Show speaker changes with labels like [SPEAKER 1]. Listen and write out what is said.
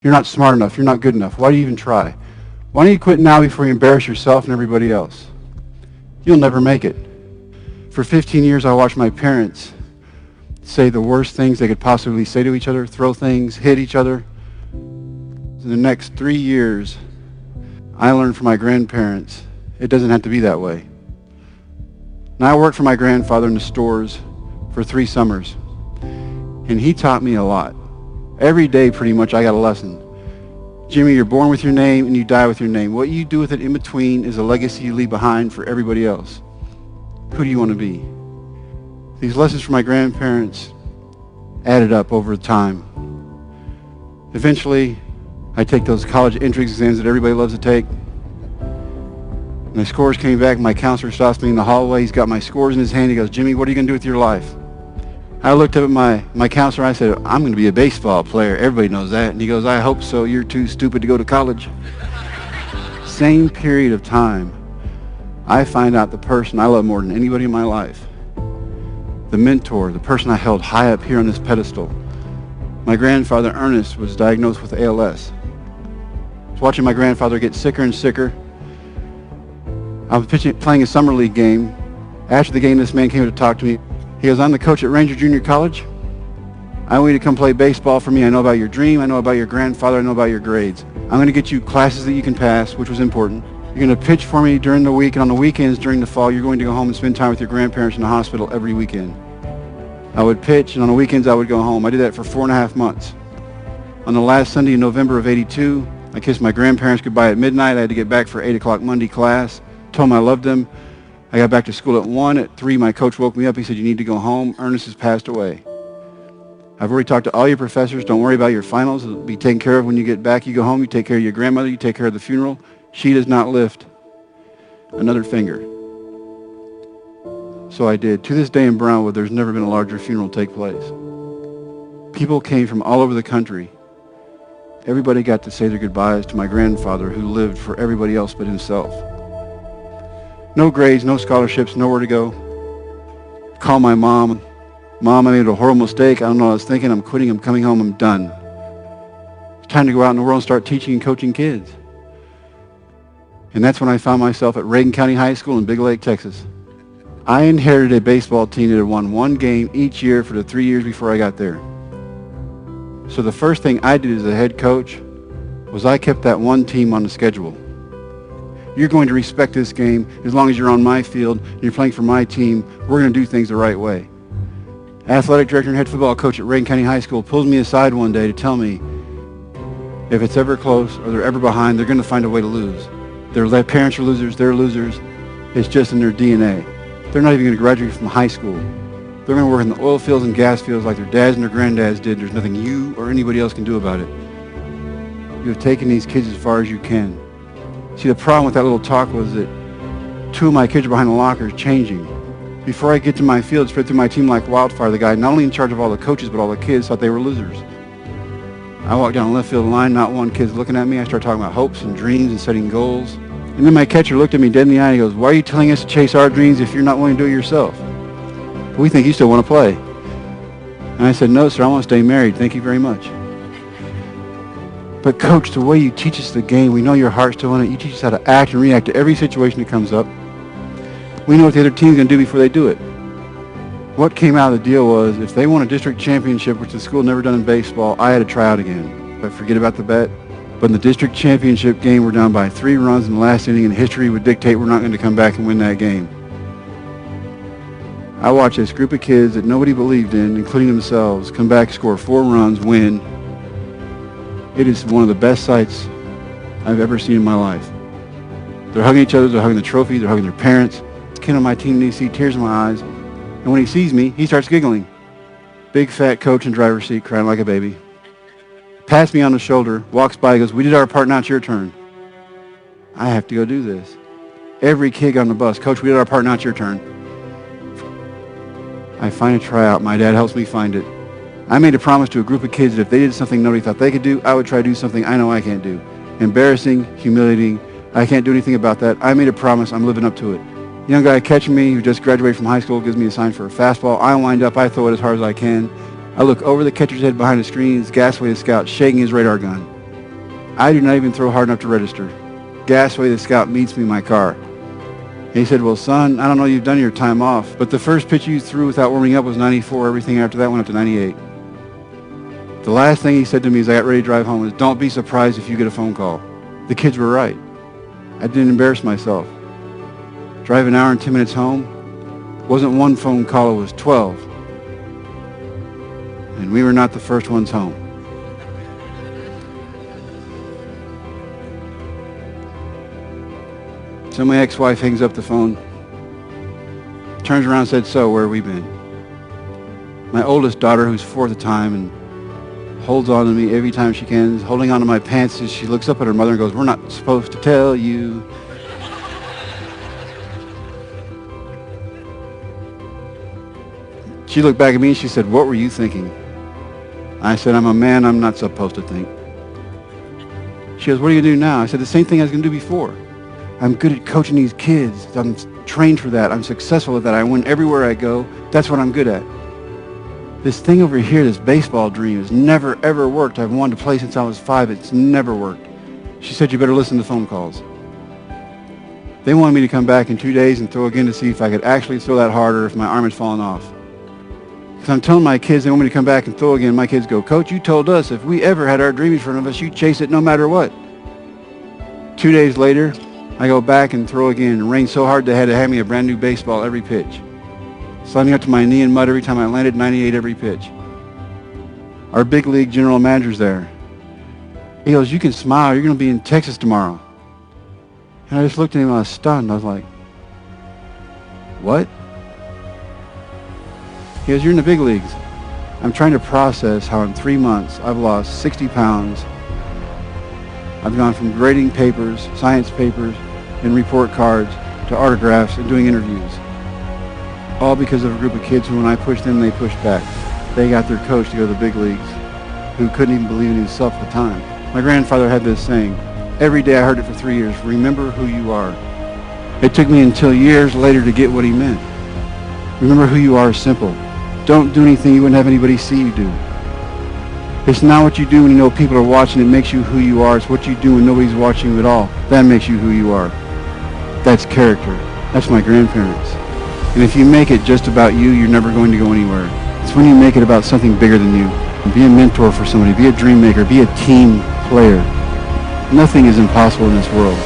[SPEAKER 1] You're not smart enough. You're not good enough. Why do you even try? Why don't you quit now before you embarrass yourself and everybody else? You'll never make it. For 15 years, I watched my parents say the worst things they could possibly say to each other, throw things, hit each other. In the next 3 years, I learned from my grandparents, it doesn't have to be that way. Now, I worked for my grandfather in the stores for 3 summers, and he taught me a lot. Every day, pretty much, I got a lesson. Jimmy, you're born with your name and you die with your name. What you do with it in between is a legacy you leave behind for everybody else. Who do you want to be? These lessons from my grandparents added up over time. Eventually, I take those college entrance exams that everybody loves to take. My scores came back. My counselor stops me in the hallway. He's got my scores in his hand. He goes, Jimmy, what are you going to do with your life? I looked up at my counselor. I said, I'm going to be a baseball player. Everybody knows that. And he goes, I hope so. You're too stupid to go to college. Same period of time, I find out the person I love more than anybody in my life, the mentor, the person I held high up here on this pedestal. My grandfather, Ernest, was diagnosed with ALS. I was watching my grandfather get sicker and sicker. I was playing a summer league game. After the game, this man came to talk to me. He goes, I'm the coach at Ranger Junior College. I want you to come play baseball for me. I know about your dream. I know about your grandfather. I know about your grades. I'm going to get you classes that you can pass, which was important. You're going to pitch for me during the week, and on the weekends during the fall, you're going to go home and spend time with your grandparents in the hospital every weekend. I would pitch, and on the weekends I would go home. I did that for 4.5 months. On the last Sunday in November of '82, I kissed my grandparents goodbye at midnight. I had to get back for 8 o'clock Monday class. Told them I loved them. I got back to school at 1. At 3, my coach woke me up. He said, you need to go home. Ernest has passed away. I've already talked to all your professors. Don't worry about your finals. It'll be taken care of when you get back. You go home. You take care of your grandmother. You take care of the funeral. She does not lift another finger. So I did. To this day in Brownwood, there's never been a larger funeral take place. People came from all over the country. Everybody got to say their goodbyes to my grandfather who lived for everybody else but himself. No grades, no scholarships, nowhere to go. Call my mom. Mom, I made a horrible mistake. I don't know what I was thinking. I'm quitting. I'm coming home. I'm done. It's time to go out in the world and start teaching and coaching kids. And that's when I found myself at Reagan County High School in Big Lake, Texas. I inherited a baseball team that had won 1 game each year for the 3 years before I got there. So the first thing I did as a head coach was I kept that one team on the schedule. You're going to respect this game as long as you're on my field and you're playing for my team. We're going to do things the right way. Athletic director and head football coach at Reagan County High School pulls me aside one day to tell me if it's ever close or they're ever behind, they're going to find a way to lose. Their parents are losers. They're losers. It's just in their DNA. They're not even going to graduate from high school. They're going to work in the oil fields and gas fields like their dads and their granddads did. There's nothing you or anybody else can do about it. You have taken these kids as far as you can. See, the problem with that little talk was that 2 of my kids are behind the lockers changing. Before I get to my field, spread through my team like wildfire. The guy not only in charge of all the coaches, but all the kids thought they were losers. I walked down the left field line, not one kid's looking at me. I started talking about hopes and dreams and setting goals. And then my catcher looked at me dead in the eye and he goes, why are you telling us to chase our dreams if you're not willing to do it yourself? We think you still want to play. And I said, no, sir, I want to stay married. Thank you very much. But coach, the way you teach us the game, we know your heart's still in it. You teach us how to act and react to every situation that comes up. We know what the other team's going to do before they do it. What came out of the deal was if they won a district championship, which the school never done in baseball, I had to try out again. But forget about the bet. But in the district championship game, we're down by 3 runs in the last inning, and history would dictate we're not going to come back and win that game. I watched this group of kids that nobody believed in, including themselves, come back, score 4 runs, win. It is one of the best sights I've ever seen in my life. They're hugging each other, they're hugging the trophy, they're hugging their parents. This kid on my team, you see tears in my eyes. And when he sees me, he starts giggling. Big fat coach in driver's seat, crying like a baby. Pats me on the shoulder, walks by, goes, we did our part, now it's your turn. I have to go do this. Every kid got on the bus, coach, we did our part, now it's your turn. I find a tryout. My dad helps me find it. I made a promise to a group of kids that if they did something nobody thought they could do, I would try to do something I know I can't do. Embarrassing, humiliating. I can't do anything about that. I made a promise. I'm living up to it. Young guy catching me who just graduated from high school gives me a sign for a fastball. I wind up. I throw it as hard as I can. I look over the catcher's head behind the screen. He's Gasway, the scout, shaking his radar gun. I do not even throw hard enough to register. Gasway, the scout, meets me in my car. And he said, well, son, I don't know you've done your time off, but the first pitch you threw without warming up was 94. Everything after that went up to 98. The last thing he said to me as I got ready to drive home was, don't be surprised if you get a phone call. The kids were right. I didn't embarrass myself. Drive an hour and 10 minutes home. Wasn't one phone call, it was 12. And we were not the first ones home. So my ex-wife hangs up the phone, turns around and said, so where have we been? My oldest daughter, who's 4 at the time, and holds on to me every time she can, holding on to my pants as she looks up at her mother and goes, we're not supposed to tell you. She looked back at me and she said, what were you thinking? I said, I'm a man, I'm not supposed to think. She goes, what are you going to do now? I said, the same thing I was going to do before. I'm good at coaching these kids. I'm trained for that. I'm successful at that. I win everywhere I go. That's what I'm good at. This thing over here, this baseball dream, has never, ever worked. I've wanted to play since I was 5. It's never worked. She said, you better listen to phone calls. They wanted me to come back in 2 days and throw again to see if I could actually throw that harder if my arm had fallen off. Because I'm telling my kids they want me to come back and throw again. My kids go, Coach, you told us if we ever had our dream in front of us, you'd chase it no matter what. 2 days later, I go back and throw again. It rained so hard they had to hand me a brand new baseball every pitch. Sliding up to my knee in mud every time I landed, 98 every pitch. Our big league general manager's there. He goes, you can smile, you're going to be in Texas tomorrow. And I just looked at him and I was stunned. I was like, what? He goes, you're in the big leagues. I'm trying to process how in 3 months I've lost 60 pounds. I've gone from grading papers, science papers, and report cards to autographs and doing interviews. All because of a group of kids who, when I pushed them, they pushed back. They got their coach to go to the big leagues, who couldn't even believe in himself at the time. My grandfather had this saying. Every day I heard it for 3 years. Remember who you are. It took me until years later to get what he meant. Remember who you are is simple. Don't do anything you wouldn't have anybody see you do. It's not what you do when you know people are watching that makes you who you are. It's what you do when nobody's watching you at all. That makes you who you are. That's character. That's my grandparents. And if you make it just about you, you're never going to go anywhere. It's when you make it about something bigger than you. Be a mentor for somebody. Be a dream maker. Be a team player. Nothing is impossible in this world.